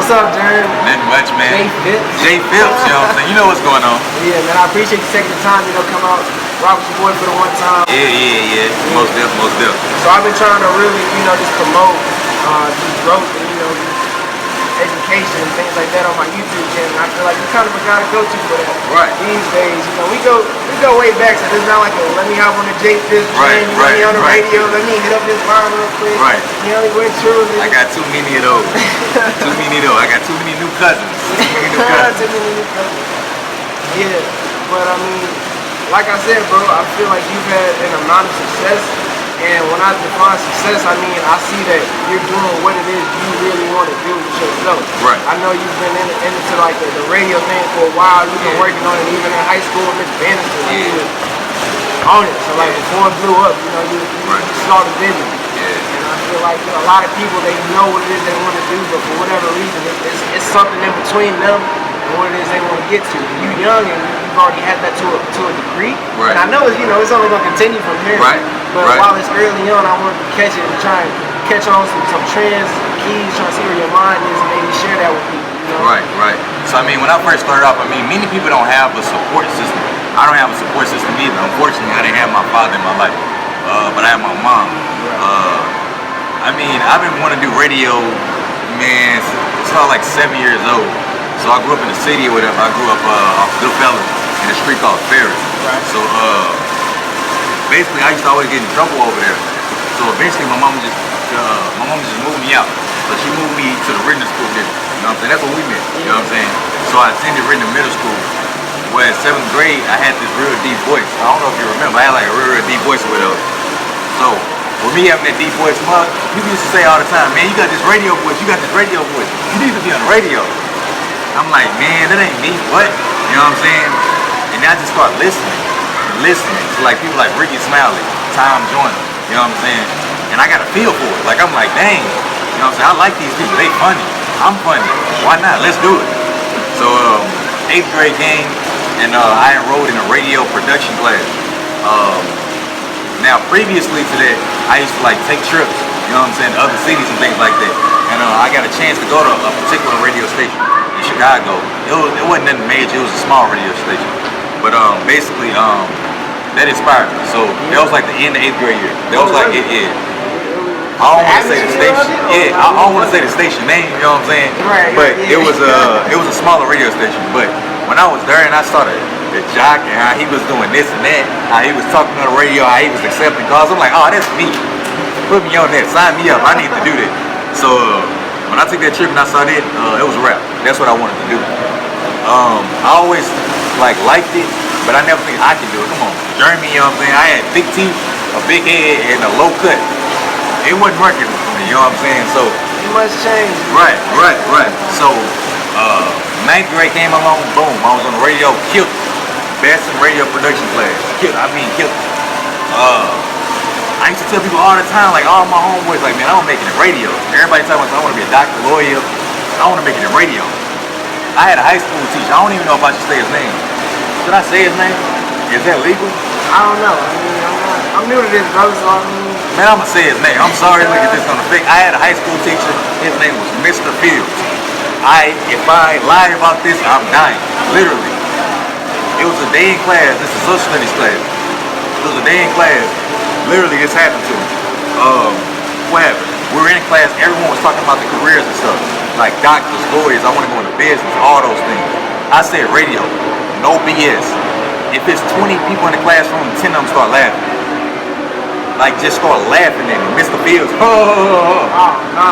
What's up, Jared? Nothing much, man. JFips. JFips, you know what I'm saying? You know what's going on. Yeah, man, I appreciate you taking the time, come out, rock with your boy for the one time. Yeah. Most definitely. So I've been trying to really, just promote just growth and, education and things like that on my YouTube channel. I feel like you kind of gotta go to for that. Right. These days, we go way back, so it's not like let me hop on the JFips right, let me on the radio, let me hit up this line real quick. Right. We went through it. I got too many of those. I got too many new cousins. Too many new cousins. Yeah, but I mean, like I said, bro, I feel like you've had an amount of success. And when I define success, I mean, I see that you're doing what it is you really want to do with yourself. Right. I know you've been into like the radio thing for a while. You've been working on it even in high school with Mr. Bannister. You was on it. So like before it blew up, you saw the vision. Yeah. And I feel like a lot of people, they know what it is they want to do, but for whatever reason, it's something in between them and what it is they want to get to. You're young and you've already had that to a degree. Right. And I know it's it's only going to continue from here. Right. But while it's early on, I wanted to catch it and try and catch on some trends, some keys, trying to see where your mind is and maybe share that with people. Right. So I mean, when I first started off, many people don't have a support system. I don't have a support system either. Unfortunately, I didn't have my father in my life, but I have my mom. I've been wanting to do radio, man, since I was like 7 years old. So I grew up in the city or whatever. I grew up off Goodfellas in a street called Ferris. Right. So basically, I used to always get in trouble over there. So eventually, my mom just moved me out. So she moved me to the Ridden School here. You know what I'm saying? That's where we met. You know what I'm saying? So I attended Ridden Middle School. Where in 7th grade, I had this real deep voice. I don't know if you remember. I had like a real deep voice with her. So with me having that deep voice, people used to say all the time, man, you got this radio voice. You need to be on the radio. I'm like, man, that ain't me. What? You know what I'm saying? And I just start listening to like people like Ricky Smiley, Tom Joyner, you know what I'm saying? And I got a feel for it. Like I'm like, dang, you know what I'm saying? I like these people, they funny. I'm funny. Why not? Let's do it. So 8th grade came and I enrolled in a radio production class. Now previously to that, I used to like take trips, you know what I'm saying, to other cities and things like that. And I got a chance to go to a particular radio station in Chicago. It wasn't nothing major, it was a small radio station. But basically, that inspired me. So that was like the end of 8th grade year. That was like it. I don't want to say the station. I don't want to say the station name. You know what I'm saying? Right. But it was a smaller radio station. But when I was there and I started the jock and how he was doing this and that, how he was talking on the radio, how he was accepting calls, I'm like, oh, that's me. Put me on that. Sign me up. I need to do that. So when I took that trip and I saw that, it was a wrap. That's what I wanted to do. I always liked it, but I never think I can do it. Come on, Jeremy, you know what I'm saying? I had big teeth, a big head, and a low cut. It wasn't working for me, you know what I'm saying? So you must change. Right. So 9th grade came along, boom, I was on the radio, killed it. Best in radio production class. Killed it. I used to tell people all the time, like all my homeboys, like, man, I want to make it in radio. Everybody telling me I want to be a doctor, lawyer. I want to make it in radio. I had a high school teacher. I don't even know if I should say his name. Should I say his name? Is that legal? I don't know. I'm new to this, bro, so man, I'm going to say his name. I'm sorry to look at this on the fake. I had a high school teacher. His name was Mr. Fields. If I lie about this, I'm dying. Literally. It was a day in class. This is social studies class. It was a day in class. Literally, this happened to me. What happened? We were in class. Everyone was talking about the careers and stuff. Like doctors, lawyers. I want to go into business. All those things. I said radio. No BS. If it's 20 people in the classroom, 10 of them start laughing. Like just start laughing at me. Mr. Fields.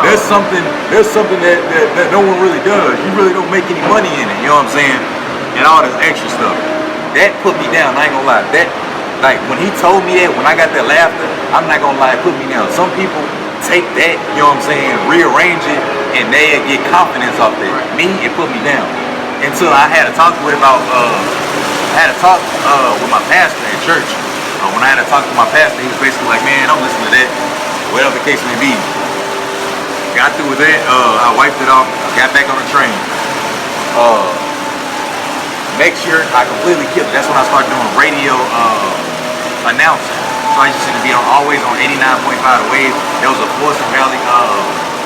There's something that no one really does. You really don't make any money in it. You know what I'm saying? And all this extra stuff. That put me down. I ain't gonna lie. Like when he told me that, when I got that laughter, I'm not gonna lie, it put me down. Some people take that, you know what I'm saying, rearrange it, and they get confidence off that. Me, it put me down. Until I had a talk with with my pastor at church. When I had a talk with my pastor, he was basically like, man, don't listen to that, whatever the case may be. Got through with that, I wiped it off, got back on the train. Next year, I completely killed it. That's when I started doing radio announcing. So I used to be always on 89.5 The Wave. There was a Forest Valley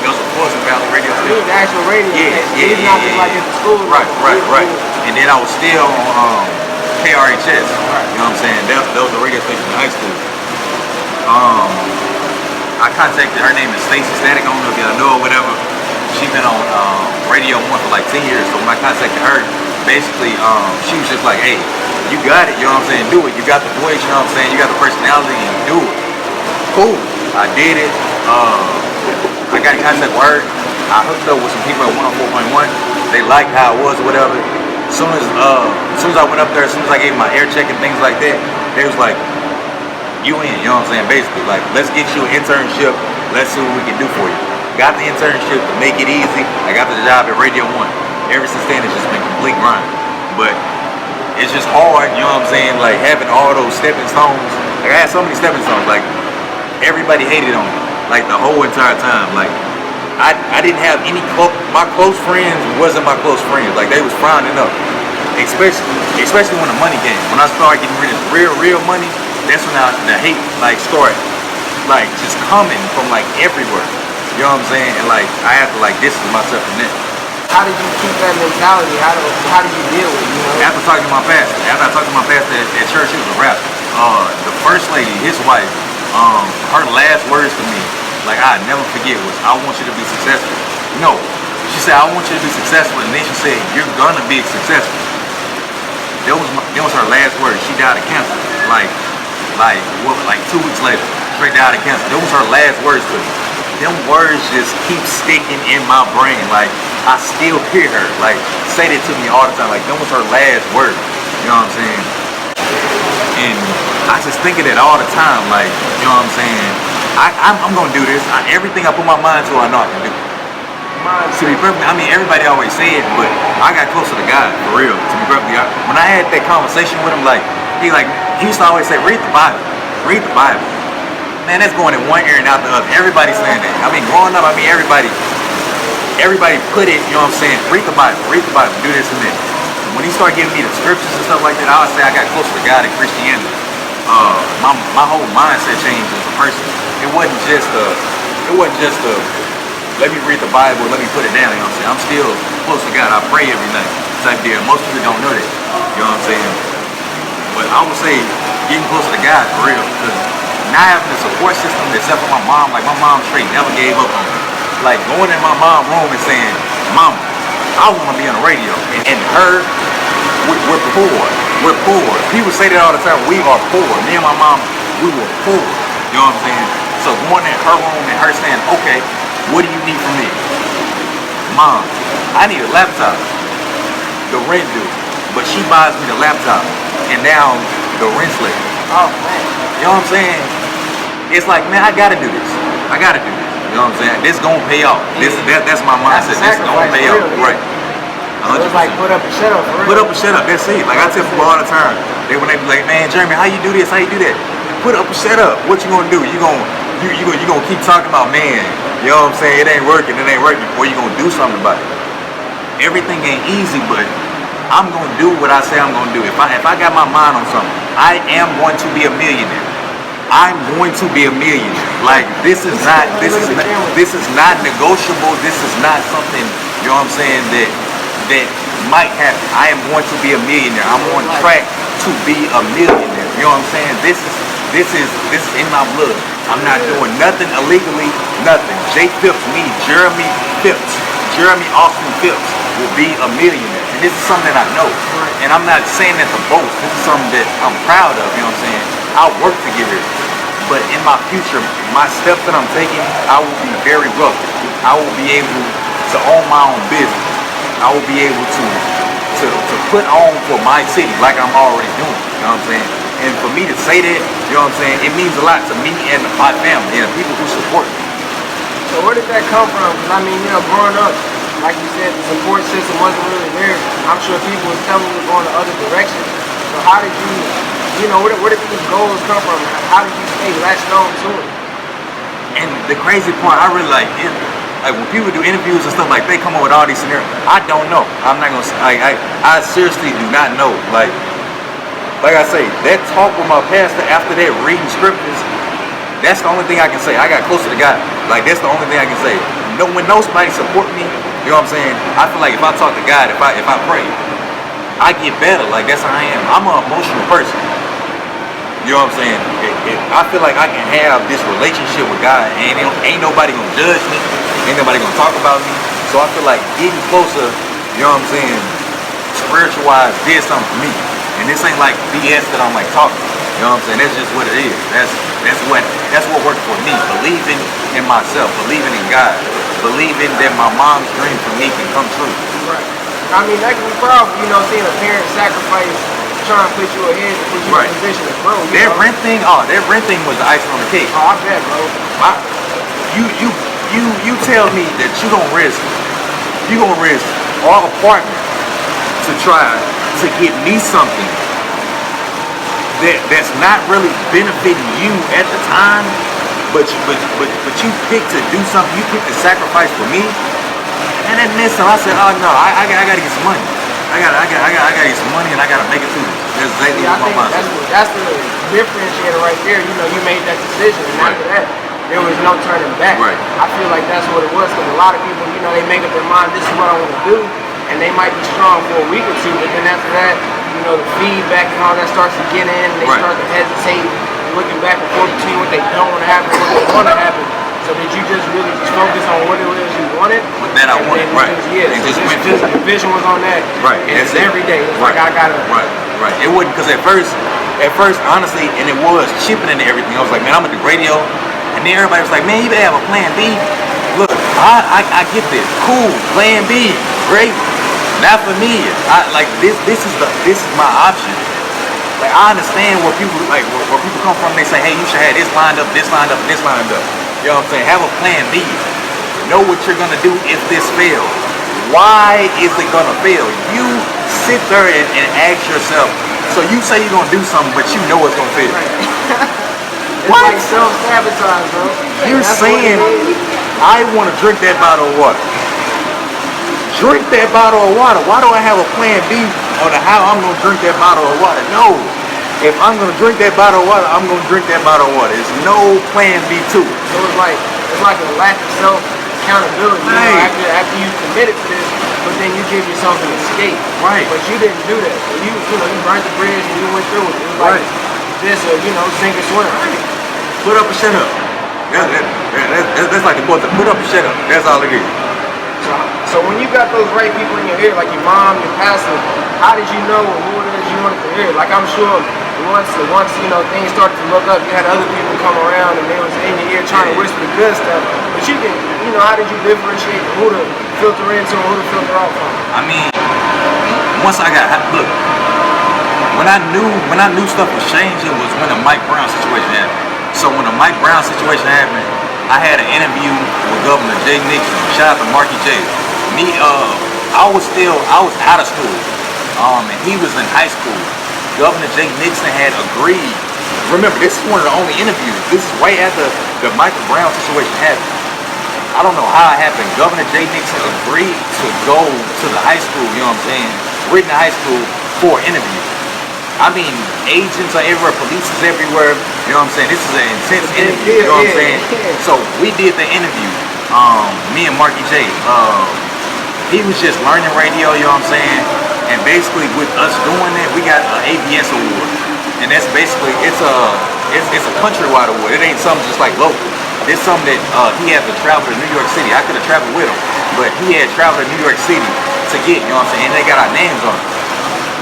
It was a Pleasant Valley radio It station. was the actual radio station. Yeah, It's not just like at the school. Right. And then I was still on KRHS. You know what I'm saying? That was the radio station in high school. I contacted her. Name is Stacy Static. I don't know if y'all know or whatever. She's been on Radio 1 for like 10 years. So when I contacted her, basically she was just like, hey, you got it. You know what I'm saying? Do it. You got the voice. You know what I'm saying? You got the personality. And do it. Cool. I did it. I got in contact with her. I hooked up with some people at 104.1. They liked how it was or whatever. As soon as I went up there, as soon as I gave my air check and things like that, they was like, you in, you know what I'm saying? Basically, like, let's get you an internship. Let's see what we can do for you. Got the internship to make it easy. I got the job at Radio 1. Ever since then, it's just been complete grind. But it's just hard, you know what I'm saying? Like, having all those stepping stones. Like, I had so many stepping stones. Like, everybody hated on me. Like, the whole entire time. Like, I didn't have any my close friends wasn't my close friends. Like, they was frowning up. Especially when the money came. When I started getting rid of real money, that's when the hate like started like just coming from like everywhere. You know what I'm saying? And like I had to like distance myself from that. How did you keep that mentality? How did you deal with it? You know? After I talked to my pastor at church, he was a rapper. The first lady, his wife, her last words to me, like I never forget, was, I want you to be successful. No, she said, I want you to be successful, and then she said, you're gonna be successful. That was her last words. She died of cancer. Like 2 weeks later, straight died of cancer. That was her last words to me. Them words just keep sticking in my brain. Like, I still hear her, like, say that to me all the time. Like, that was her last words. You know what I'm saying? And I just think of that all the time. Like, you know what I'm saying? I'm gonna do this. Everything I put my mind to, I know I can do. To be perfect, I mean, everybody always say it, but I got closer to God, for real. To be perfectly honest, when I had that conversation with him, he used to always say, read the Bible. Read the Bible. Man, that's going in one ear and out the other. Everybody's saying that. I mean, growing up, everybody put it, you know what I'm saying, read the Bible, do this and that. When he started giving me the scriptures and stuff like that, I would say I got closer to God and Christianity. My whole mindset changed as a person. It wasn't just let me read the Bible, let me put it down, you know what I'm saying? I'm still close to God. I pray every night type deal. Most people don't know that, you know what I'm saying? But I would say getting closer to God for real, because not having a support system except for my mom, like my mom straight never gave up on me. Like going in my mom's room and saying, Mama, I want to be on the radio. And her, we're poor. People say that all the time, we are poor. Me and my mom, we were poor. You know what I'm saying? So going in her room and her saying, okay, what do you need from me? Mom, I need a laptop. The rent due. But she buys me the laptop. And now the rent's late. Oh man. You know what I'm saying? It's like, man, I gotta do this. You know what I'm saying? This gonna pay off. That's my mindset. This gonna pay off. Right. It's like put up and shut up. Put up and shut up. That's it. Like I tell people all the time. When they be like, man, Jeremy, how you do this? How you do that? Put up and shut up. What you gonna do? You gonna keep talking about, man, you know what I'm saying? It ain't working, or you gonna do something about it. Everything ain't easy, but I'm gonna do what I say I'm gonna do. If I got my mind on something, I am going to be a millionaire. I'm going to be a millionaire. Like this is not negotiable. This is not something, you know what I'm saying, that might happen. I am going to be a millionaire. I'm on track to be a millionaire. You know what I'm saying? This is in my blood. I'm not doing nothing illegally, nothing. JFips, me, Jeremy Austin Phipps will be a millionaire. And this is something that I know. And I'm not saying that to boast. This is something that I'm proud of, you know what I'm saying? I'll work to get here. But in my future, my steps that I'm taking, I will be very rough. I will be able to own my own business. I will be able to put on for my city like I'm already doing, you know what I'm saying? And for me to say that, you know what I'm saying, it means a lot to me and my family and the people who support me. So where did that come from? Because I mean, you know, growing up, like you said, the support system wasn't really there. I'm sure people was telling you to go in the other direction. So how did you know, where did these goals come from? How did you stay latched on to it? And the crazy part, I really like when people do interviews and stuff, like they come up with all these scenarios. I don't know. I'm not gonna say. I seriously do not know. Like I say, that talk with my pastor after that, reading scriptures, that's the only thing I can say. I got closer to God. Like that's the only thing I can say. when nobody support me, you know what I'm saying? I feel like if I talk to God, if I pray, I get better. Like that's how I am. I'm an emotional person. You know what I'm saying? I feel like I can have this relationship with God, and ain't nobody gonna judge me, ain't nobody gonna talk about me. So I feel like getting closer, you know what I'm saying, spiritual wise, did something for me. And this ain't like BS that I'm like talking. You know what I'm saying? That's just what it is. That's what worked for me. Believing in myself, believing in God, believing that my mom's dream for me can come true. Right. I mean, that can be powerful, you know, seeing a parent sacrifice, trying to put you ahead and put you in a position to grow. That rent thing was the icing on the cake. Oh, I bet, bro. You tell me that you gonna risk our apartment to try to get me something that's not really benefiting you at the time, but you pick to do something, you pick to sacrifice for me. And then this time I said, oh no, I gotta get some money. I gotta get some money, and I gotta make it through this. That's exactly what my mind. That's the differentiator right there. You know, you made that decision, and after that, there was no turning back. Right. I feel like that's what it was, because a lot of people, you know, they make up their mind, this is what I want to do, and they might be strong for a week or two, but then after that, you know, the feedback and all that starts to get in, and they start to hesitate, looking back and forth between what they don't want to happen and what they want to happen. So did you just really just focus on what it was you wanted? What that I wanted, right. Your vision was on that. Right. And it's every day. It's like I gotta. Right. It wasn't, because at first, honestly, and it was chipping into everything. I was like, man, I'm at the radio. And then everybody was like, man, you better have a plan B. Look, I get this. Cool. Plan B. Great. Not for me. This is my option. Like, I understand where people come from. They say, hey, you should have this lined up, this lined up, this lined up. You know what I'm saying? Have a plan B. Know what you're gonna do if this fails. Why is it gonna fail? You sit there and ask yourself. So you say you're gonna do something, but you know it's gonna fail. It's like self-sabotage, bro. You're saying, I want to drink that bottle of water. Drink that bottle of water. Why do I have a plan B on how I'm gonna drink that bottle of water? No. If I'm gonna drink that bottle of water, I'm gonna drink that bottle of water. There's no plan B to it. So it's like a lack of self-accountability. Right. You know, after you committed to this, but then you give yourself an escape. Right. But you didn't do that. So you burned the bridge and you went through it. It was like this, sink or swim. Put up or shut up. That's like the quote. Put up or shut up. That's all it is. So when you got those right people in your ear, like your mom, your pastor, how did you know who it is you wanted to hear? Like, I'm sure once things started to look up, you had other people come around and they was in your ear trying to whisper the good stuff. But you can, how did you differentiate who to filter into and who to filter out from? I mean, once I got look, when I knew stuff was changing was when the Mike Brown situation happened. So when the Mike Brown situation happened, I had an interview with Governor Jay Nixon. Shout out to Marky J. I was out of school, and he was in high school. Governor Jay Nixon had agreed. Remember, this is one of the only interviews. This is right after the Michael Brown situation happened. I don't know how it happened. Governor Jay Nixon agreed to go to the high school, you know what I'm saying, Whitney High School, for an interview. I mean, agents are everywhere, police is everywhere, you know what I'm saying? This is an intense interview, you know what I'm saying? So we did the interview, me and Marky J. He was just learning radio, you know what I'm saying? And basically with us doing that, we got an ABS award. And that's basically, it's a countrywide award. It ain't something just like local. It's something that he had to travel to New York City. I could have traveled with him, but he had traveled to New York City to get, you know what I'm saying? And they got our names on it.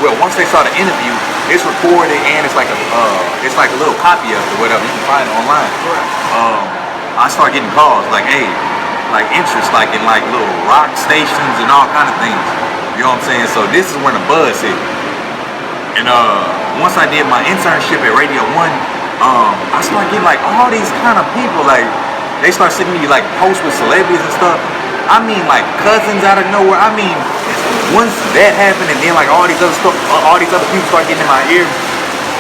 Well, once they saw the interview, it's recorded and it's like a little copy of it or whatever. You can find it online. I started getting calls like, hey, like interest, like in like little rock stations and all kind of things. You know what I'm saying? So this is when the buzz hit. And once I did my internship at Radio 1, I started getting like all these kind of people, like they start sending me like posts with celebrities and stuff. I mean, like cousins out of nowhere. I mean, once that happened, and then like all these other people start getting in my ear,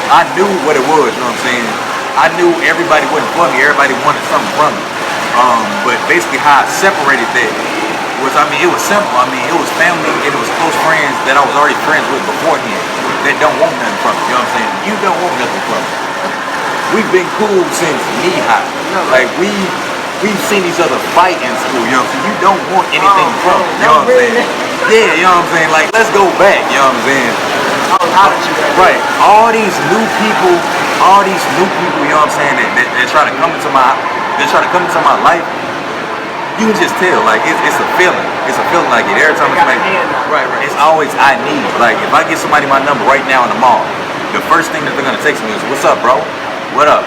I knew what it was. You know what I'm saying? I knew everybody wasn't for me. Everybody wanted something from me. But basically, how I separated that was, I mean, it was simple. I mean, it was family and it was close friends that I was already friends with beforehand that don't want nothing from me. You know what I'm saying? You don't want nothing from me. We've been cool since knee high. Like we've seen each other fight in school, you know what I'm saying? You don't want anything from it, you know what I'm really saying? Yeah, you know what I'm saying? Like, let's go back, you know what I'm saying? I was hot at you Right. All these new people, you know what I'm saying, that try to come into my life, you can just tell, like, it's a feeling. It's a feeling like it. Every time it's like, right, it's always I need. Like, if I get somebody my number right now in the mall, the first thing that they're gonna text me is, what's up, bro? What up?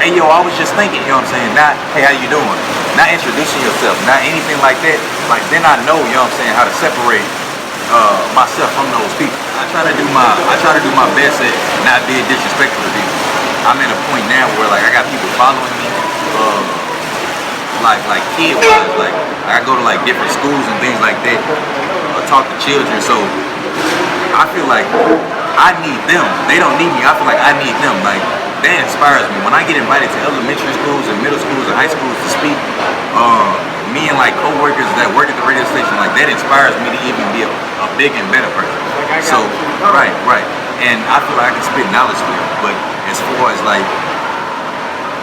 Hey, yo, I was just thinking, you know what I'm saying? Not, hey, how you doing? Not introducing yourself, not anything like that. Like, then I know, you know what I'm saying, how to separate myself from those people. I try to do my best at not being disrespectful to people. I'm at a point now where, like, I got people following me, like kid-wise, like I go to like different schools and things like that, talk to children. So I feel like I need them. They don't need me. I feel like I need them. Like, that inspires me. When I get invited to elementary schools and middle schools and high schools to speak, me and like co-workers that work at the radio station, like, that inspires me to even be a big and better person. So right. And I feel like I can spit knowledge to them. But as far as like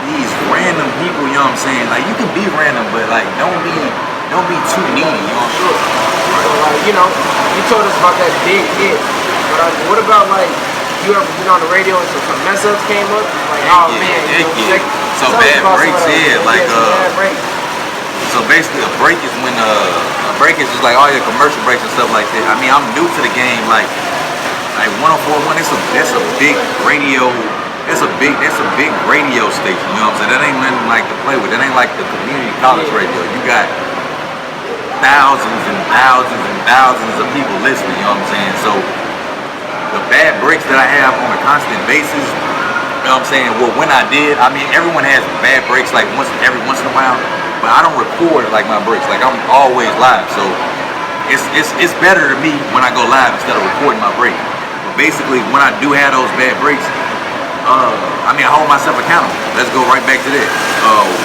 these random people, you know what I'm saying? Like, you can be random, but like don't be too needy, you know what I'm saying? So, like, you know, you told us about that big hit, but what about like you ever been on the radio and some mess ups came up? Like, oh man, you know, like, so bad breaks, like bad breaks. So basically, a break is when a break is just like all your commercial breaks and stuff like that. I mean, I'm new to the game, like 104.1. That's a big radio. That's a big radio station. You know what I'm saying? That ain't nothing like to play with. That ain't like the community college radio. You got thousands and thousands and thousands of people listening. You know what I'm saying? So the bad breaks that I have on a constant basis, you know what I'm saying? Well, when I did, I mean, everyone has bad breaks like every once in a while, but I don't record like my breaks. Like, I'm always live, so it's better to me when I go live instead of recording my break. But basically, when I do have those bad breaks, I mean, I hold myself accountable. Let's go right back to that.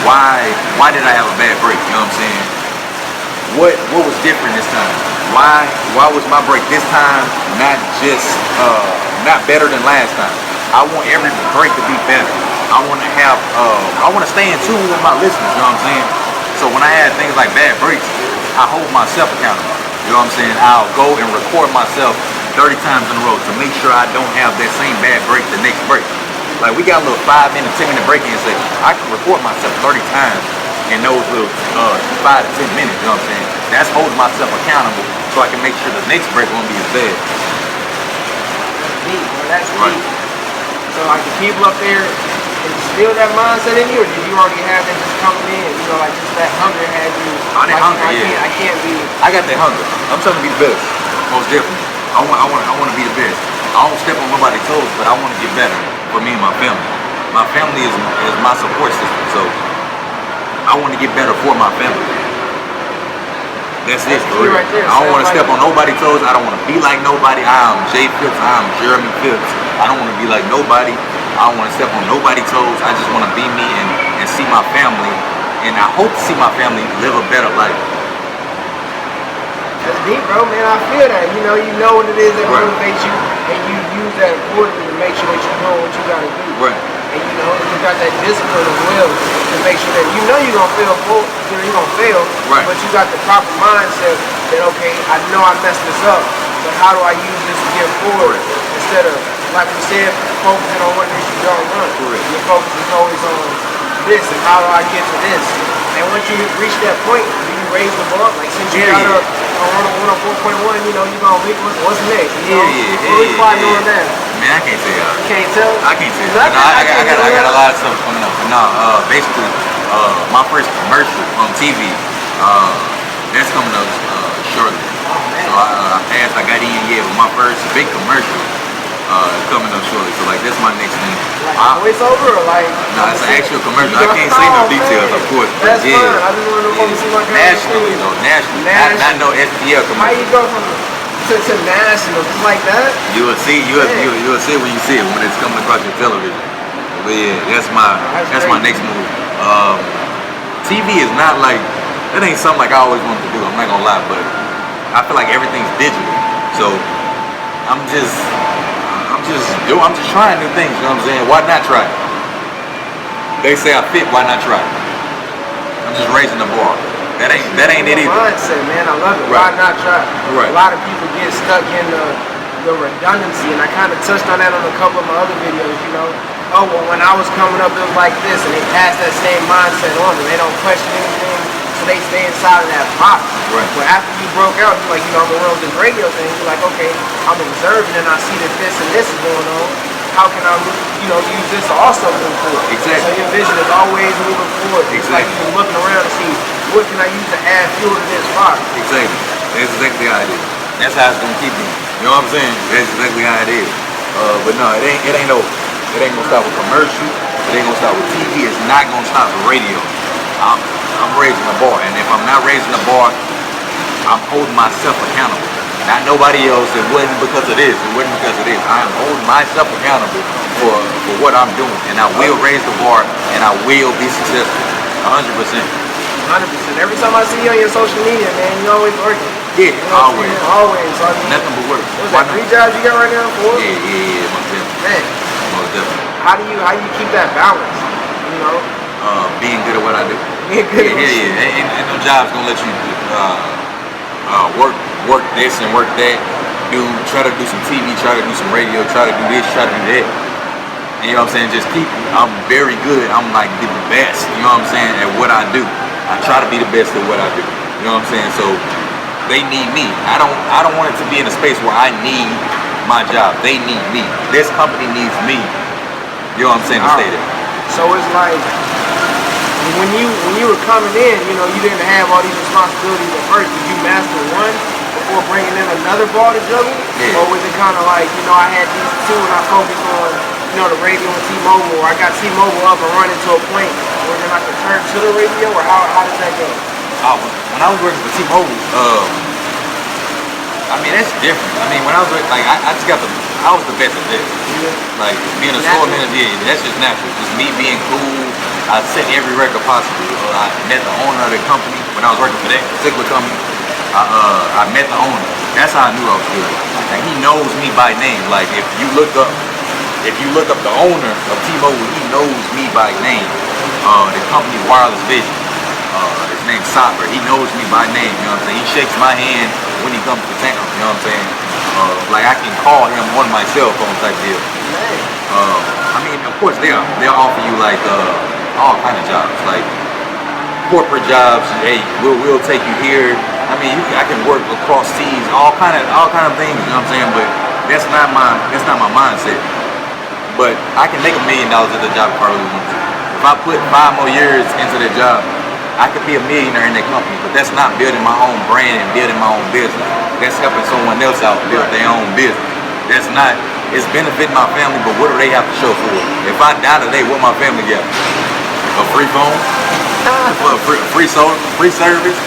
Why did I have a bad break? You know what I'm saying? What was different this time? Why was my break this time not better than last time? I want every break to be better. I want to stay in tune with my listeners, you know what I'm saying? So when I had things like bad breaks, I hold myself accountable. You know what I'm saying? I'll go and record myself 30 times in a row to make sure I don't have that same bad break the next break. Like, we got a little 5-minute, 10-minute break-in section. I can record myself 30 times in those little 5 to 10 minutes, you know what I'm saying? That's holding myself accountable so I can make sure the next break won't be as bad. Deep, bro. That's deep. So, like, the people up there, is it still that mindset in you, or did you already have that just coming in? You know, like, just that hunger had you. Oh, that hunger, yeah. I can't be. I got that hunger. I'm trying to be the best. Most definitely. I want to be the best. I don't step on nobody's toes, but I want to get better for me and my family. My family is my support system, so I want to get better for my family. That's it, for real. Right there. I don't want to step on nobody's toes. I don't want to be like nobody. I am JFips. I am Jeremy Phipps. I don't want to be like nobody. I don't want to step on nobody's toes. I just want to be me and see my family. And I hope to see my family live a better life. That's deep, bro, man. I feel that. You know what it is that motivates you, and you use that accordingly to make sure that you know what you gotta do. Right. And you got that discipline as well to make sure that you're gonna fail. You're gonna fail. Right. But you got the proper mindset that, okay, I know I messed this up, but how do I use this to get forward instead of, like we said, focusing on what it is you don't run. Your focus is always on this and how do I get to this. And once you reach that point, you raise the bar. Like, since you got up on 4.1, you're gonna reach what's next. What we find on that? Man, I can't tell y'all. You can't tell? I can't tell. I got a lot of stuff coming up. But no, basically, my first commercial on TV, that's coming up shortly. So I got in but my first big commercial coming up shortly. So like, that's my next thing. Like voiceover or like? No, it's an actual commercial. I can't say no details, of course. That's fine. I just want to see my nationally, though. Nationally. Not no SPL commercial. How you go from to national just like that? You will see. You will see when you see it, when it's coming across your television. But yeah, that's my next move. TV is not like, that ain't something like I always wanted to do. I'm not gonna lie, but I feel like everything's digital. So I'm just trying new things, you know what I'm saying? Why not try? They say I fit, why not try? I'm just raising the bar. That ain't it either. Mindset, man. I love it. Right. Why not try? Right. A lot of people get stuck in the redundancy, and I kind of touched on that on a couple of my other videos. You know, oh well, when I was coming up, it was like this, and they pass that same mindset on, and they don't question anything, so they stay inside of that box. Right. But after you broke out, you're like, you know, I'm gonna run this radio thing. You're like, okay, I'm observing, and I see that this and this is going on. How can I, you know, use this to also move forward? Exactly. So your vision is always moving forward. It's like Exactly. you're looking around to see what can I use to add fuel to this fire. Exactly. That's exactly how it is. That's how it's gonna keep you. You know what I'm saying? That's exactly how it is. But no, it ain't gonna stop with commercial. It ain't gonna stop with TV. It's not gonna stop with radio. I'm raising the bar, and if I'm not raising the bar, I'm holding myself accountable. Not nobody else. It wasn't because of this. It wasn't because of this. I am holding myself accountable for what I'm doing, and I will raise the bar, and I will be successful. 100%. 100%. Every time I see you on your social media, man, you always working. Yeah, You know what I'm always. saying? Always. So, I mean, Nothing but work. what was that, 3 jobs you got right now? 4? Yeah, most definitely. Man, Most definitely. how do you keep that balance? You know, Being good at what I do. being good. Yeah. Ain't no job's gonna let you work this and work that. Try to do some TV, try to do some radio, try to do this, try to do that. And you know what I'm saying? I'm very good. I'm like the best, you know what I'm saying, at what I do. I try to be the best at what I do. You know what I'm saying? So they need me. I don't want it to be in a space where I need my job. They need me. This company needs me. You know what I'm saying? To stay there. So it's like when you were coming in, you know, you didn't have all these responsibilities at first. Did you master one before bringing in another ball to juggle? Yeah. Or was it kind of like, you know, I had these two and I focused on, you know, the radio and T-Mobile, or I got T-Mobile up and running to a point where then I could turn to the radio, or how does that go? When I was working for T-Mobile, I mean, that's different. I mean, when I was working, like, I was the best at this. Like, being a store manager, that's just natural. Just me being cool. I set every record possible. I met the owner of the company when I was working for that particular company. I met the owner. That's how I knew I was good. And he knows me by name. Like, if you look up the owner of T-Mobile, he knows me by name. The company Wireless Vision. His name's Saber. He knows me by name. You know what I'm saying? He shakes my hand when he comes to town. You know what I'm saying? Like, I can call him on my cell phone type deal. I mean, of course, they'll offer you like all kind of jobs, like corporate jobs. Hey, we'll take you here. I mean, I can work across seas, all kind of things. You know what I'm saying? But that's not my mindset. But I can make $1 million at the job if I really want to. If I put 5 more years into that job, I could be a millionaire in that company. But that's not building my own brand and building my own business. That's helping someone else out build their own business. That's not. It's benefiting my family, but what do they have to show for it? If I die today, what my family get? A free phone, free service,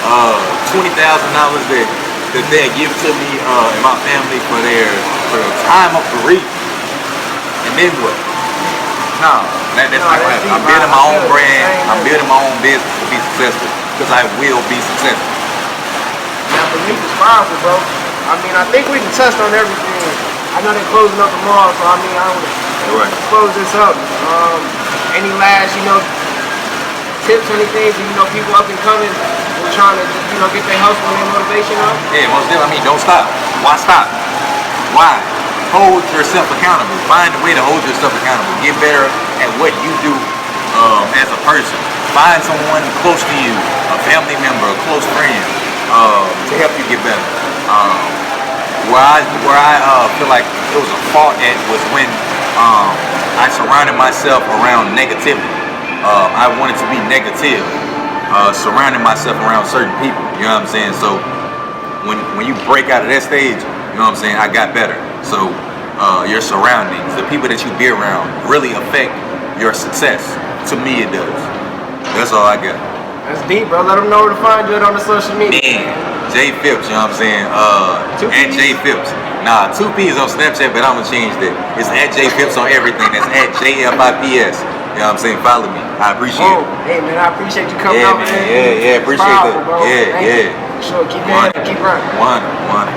$20,000 that they give to me and my family for their time of bereavement. And then what? No, that's not gonna happen. I'm building my own brand. I'm building my own business to be successful, because I will be successful. Now, belief is powerful, bro. I mean, I think we can touch on everything. I know they're closing up tomorrow, so I mean, I want to close this up. Any last, tips, anything for, people up and coming who are trying to, get their hustle and their motivation up? Yeah, most definitely. I mean, don't stop. Why stop? Why? Hold yourself accountable. Find a way to hold yourself accountable. Get better at what you do as a person. Find someone close to you, a family member, a close friend, to help you get better. Where I feel like it was a fault at was when I surrounded myself around negativity. I wanted to be negative, surrounding myself around certain people. You know what I'm saying? So when you break out of that stage, you know what I'm saying, I got better. So your surroundings, the people that you be around, really affect your success. To me, it does. That's all I got. That's deep, bro. Let them know where to find you on the social media. JFips, you know what I'm saying? At JFips. Nah, 2 P's on Snapchat, but I'm gonna change that. It's at JFips on everything. That's at JFIPS. You know what I'm saying? Follow me. I appreciate it. Hey, man, I appreciate you coming Yeah, over man. here. Yeah, appreciate that. Bro. Yeah. Sure, keep your head up, keep running. One.